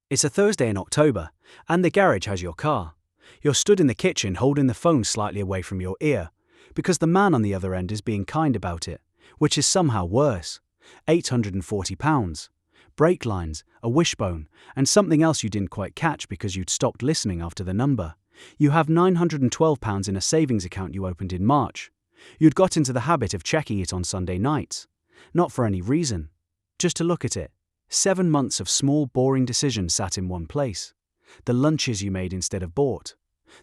It's a Thursday in October, and the garage has your car. You're stood in the kitchen holding the phone slightly away from your ear, because the man on the other end is being kind about it, which is somehow worse. £840. Brake lines, a wishbone, and something else you didn't quite catch because you'd stopped listening after the number. You have £912 in a savings account you opened in March. You'd got into the habit of checking it on Sunday nights. Not for any reason, just to look at it. 7 months of small, boring decisions sat in one place. The lunches you made instead of bought.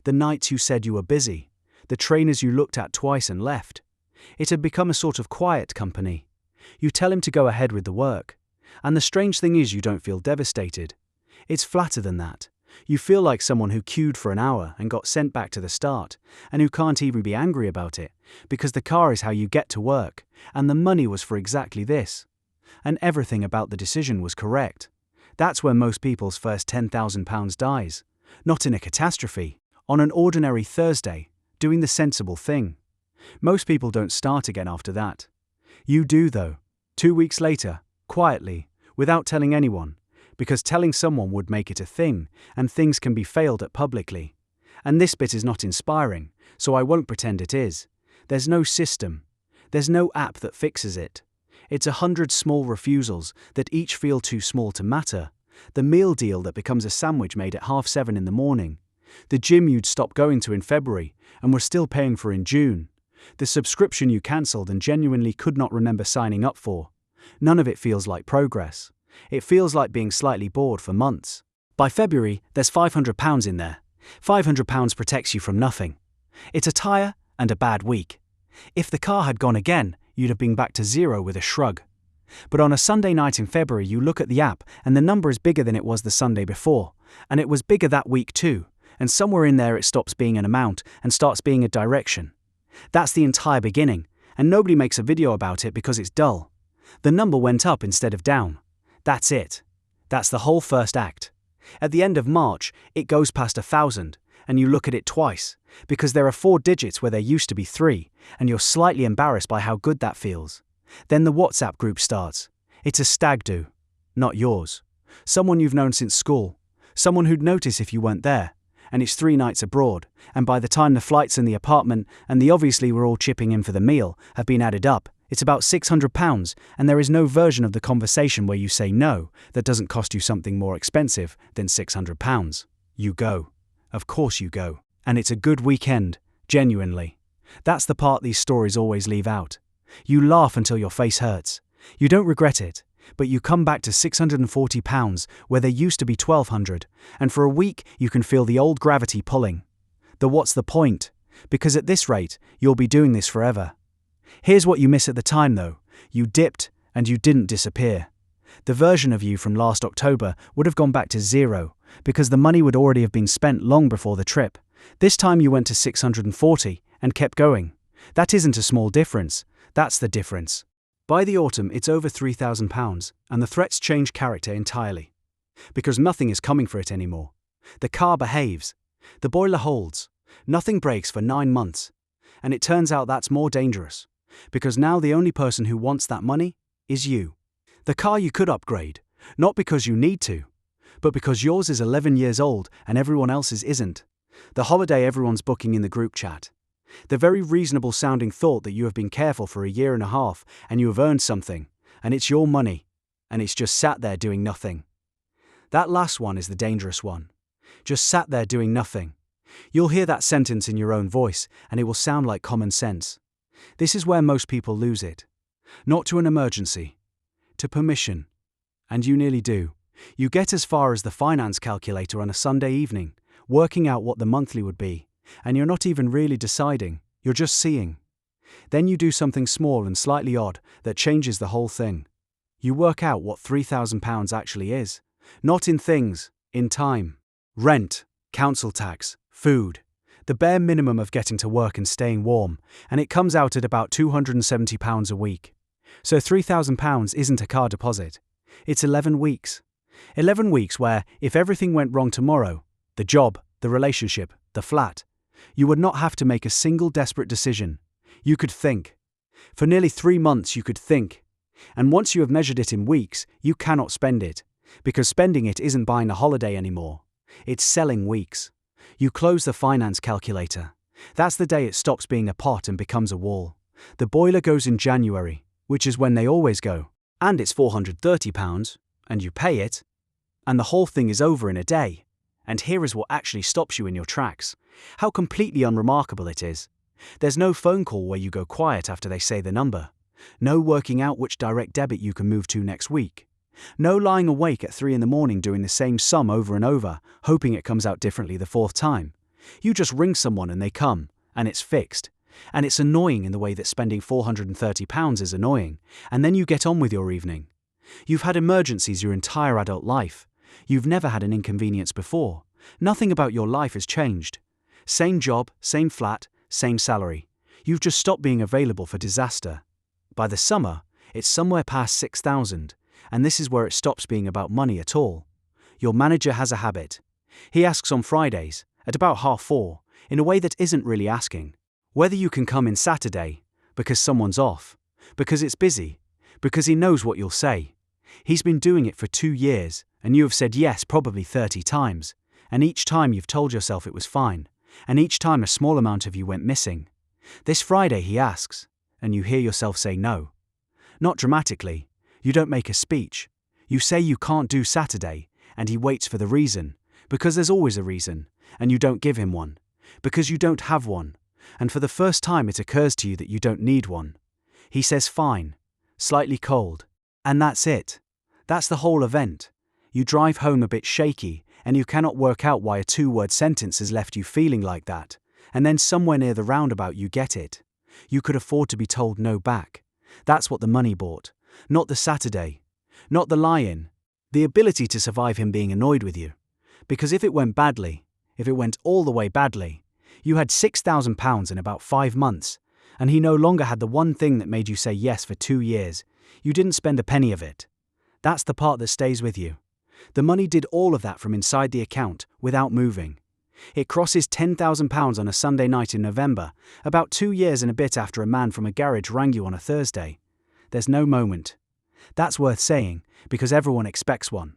The nights you said you were busy. The trainers you looked at twice and left. It had become a sort of quiet company. You tell him to go ahead with the work. And the strange thing is you don't feel devastated. It's flatter than that. You feel like someone who queued for an hour and got sent back to the start, and who can't even be angry about it, because the car is how you get to work, and the money was for exactly this. And everything about the decision was correct. That's where most people's first £10,000 dies. Not in a catastrophe, on an ordinary Thursday, doing the sensible thing. Most people don't start again after that. You do though, 2 weeks later, quietly, without telling anyone, because telling someone would make it a thing, and things can be failed at publicly. And this bit is not inspiring, so I won't pretend it is. There's no system. There's no app that fixes it. It's 100 small refusals that each feel too small to matter. The meal deal that becomes a sandwich made at 7:30 in the morning. The gym you'd stopped going to in February and were still paying for in June. The subscription you cancelled and genuinely could not remember signing up for. None of it feels like progress. It feels like being slightly bored for months. By February, there's £500 in there. £500 protects you from nothing. It's a tyre and a bad week. If the car had gone again, you'd have been back to zero with a shrug. But on a Sunday night in February, you look at the app and the number is bigger than it was the Sunday before. And it was bigger that week too. And somewhere in there it stops being an amount and starts being a direction. That's the entire beginning, and nobody makes a video about it because it's dull. The number went up instead of down. That's it. That's the whole first act. At the end of March, it goes past 1,000, and you look at it twice, because there are 4 digits where there used to be 3, and you're slightly embarrassed by how good that feels. Then the WhatsApp group starts. It's a stag do, not yours. Someone you've known since school, someone who'd notice if you weren't there, and it's 3 nights abroad, and by the time the flights and the apartment and the obviously we're all chipping in for the meal have been added up, it's about £600, and there is no version of the conversation where you say no that doesn't cost you something more expensive than £600. You go. Of course you go. And it's a good weekend, genuinely. That's the part these stories always leave out. You laugh until your face hurts. You don't regret it, but you come back to £640 where there used to be £1,200, and for a week you can feel the old gravity pulling. What's the point? Because at this rate, you'll be doing this forever. Here's what you miss at the time though. You dipped, and you didn't disappear. The version of you from last October would have gone back to zero, because the money would already have been spent long before the trip. This time you went to 640 and kept going. That isn't a small difference, that's the difference. By the autumn it's over £3,000, and the threats change character entirely. Because nothing is coming for it anymore. The car behaves. The boiler holds. Nothing breaks for 9 months. And it turns out that's more dangerous. Because now the only person who wants that money is you. The car you could upgrade, not because you need to, but because yours is 11 years old and everyone else's isn't. The holiday everyone's booking in the group chat. The very reasonable sounding thought that you have been careful for 1.5 years and you have earned something, and it's your money, and it's just sat there doing nothing. That last one is the dangerous one. Just sat there doing nothing. You'll hear that sentence in your own voice, and it will sound like common sense. This is where most people lose it. Not to an emergency. To permission. And you nearly do. You get as far as the finance calculator on a Sunday evening, working out what the monthly would be, and you're not even really deciding, you're just seeing. Then you do something small and slightly odd that changes the whole thing. You work out what £3,000 actually is. Not in things, in time. Rent, council tax, food. The bare minimum of getting to work and staying warm, and it comes out at about £270 a week. So £3,000 isn't a car deposit. It's 11 weeks. 11 weeks where, if everything went wrong tomorrow, the job, the relationship, the flat, you would not have to make a single desperate decision. You could think. For nearly 3 months you could think. And once you have measured it in weeks, you cannot spend it. Because spending it isn't buying a holiday anymore. It's selling weeks. You close the finance calculator. That's the day it stops being a pot and becomes a wall. The boiler goes in January, which is when they always go. And it's £430, and you pay it. And the whole thing is over in a day. And here is what actually stops you in your tracks. How completely unremarkable it is. There's no phone call where you go quiet after they say the number. No working out which direct debit you can move to next week. No lying awake at 3 a.m. doing the same sum over and over, hoping it comes out differently the fourth time. You just ring someone and they come, and it's fixed. And it's annoying in the way that spending £430 is annoying, and then you get on with your evening. You've had emergencies your entire adult life. You've never had an inconvenience before. Nothing about your life has changed. Same job, same flat, same salary. You've just stopped being available for disaster. By the summer, it's somewhere past 6,000, and this is where it stops being about money at all. Your manager has a habit. He asks on Fridays, at about 4:30, in a way that isn't really asking, whether you can come in Saturday, because someone's off, because it's busy, because he knows what you'll say. He's been doing it for 2 years, and you have said yes probably 30 times, and each time you've told yourself it was fine, and each time a small amount of you went missing. This Friday he asks, and you hear yourself say no. Not dramatically, you don't make a speech. You say you can't do Saturday, and he waits for the reason, because there's always a reason, and you don't give him one, because you don't have one, and for the first time it occurs to you that you don't need one. He says fine, slightly cold, and that's it. That's the whole event. You drive home a bit shaky, and you cannot work out why a 2-word sentence has left you feeling like that, and then somewhere near the roundabout you get it. You could afford to be told no back. That's what the money bought. Not the Saturday. Not the lie-in. The ability to survive him being annoyed with you. Because if it went badly, if it went all the way badly, you had £6,000 in about 5 months, and he no longer had the one thing that made you say yes for 2 years. You didn't spend a penny of it. That's the part that stays with you. The money did all of that from inside the account, without moving. It crosses £10,000 on a Sunday night in November, about 2 years and a bit after a man from a garage rang you on a Thursday. There's no moment. That's worth saying, because everyone expects one.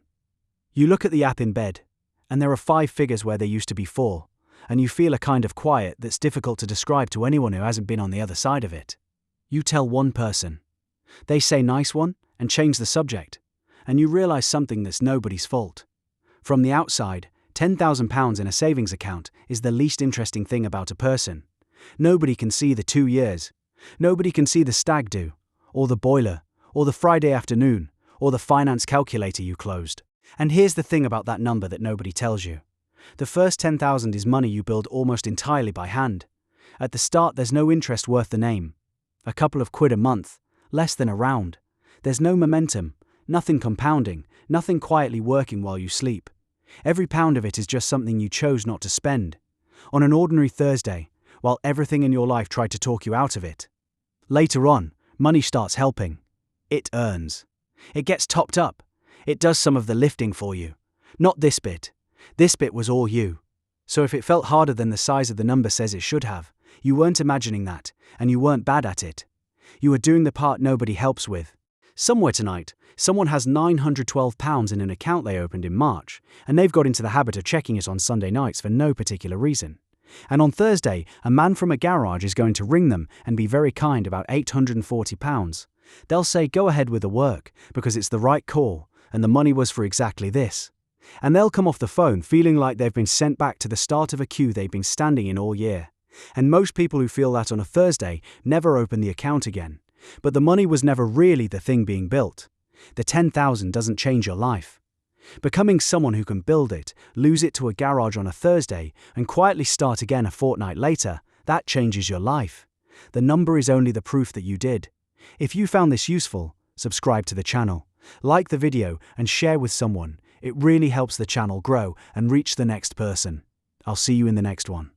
You look at the app in bed, and there are 5 figures where there used to be 4, and you feel a kind of quiet that's difficult to describe to anyone who hasn't been on the other side of it. You tell one person. They say nice one, and change the subject, and you realize something that's nobody's fault. From the outside, £10,000 in a savings account is the least interesting thing about a person. Nobody can see the 2 years. Nobody can see the stag do, or the boiler, or the Friday afternoon, or the finance calculator you closed. And here's the thing about that number that nobody tells you. The first 10,000 is money you build almost entirely by hand. At the start there's no interest worth the name. A couple of quid a month, less than a round. There's no momentum, nothing compounding, nothing quietly working while you sleep. Every pound of it is just something you chose not to spend. On an ordinary Thursday, while everything in your life tried to talk you out of it. Later on, money starts helping. It earns. It gets topped up. It does some of the lifting for you. Not this bit. This bit was all you. So if it felt harder than the size of the number says it should have, you weren't imagining that, and you weren't bad at it. You were doing the part nobody helps with. Somewhere tonight, someone has £912 in an account they opened in March, and they've got into the habit of checking it on Sunday nights for no particular reason. And on Thursday, a man from a garage is going to ring them and be very kind about £840. They'll say go ahead with the work, because it's the right call, and the money was for exactly this. And they'll come off the phone feeling like they've been sent back to the start of a queue they've been standing in all year. And most people who feel that on a Thursday never open the account again. But the money was never really the thing being built. The 10,000 doesn't change your life. Becoming someone who can build it, lose it to a garage on a Thursday, and quietly start again a fortnight later, that changes your life. The number is only the proof that you did. If you found this useful, subscribe to the channel, like the video, and share with someone. It really helps the channel grow and reach the next person. I'll see you in the next one.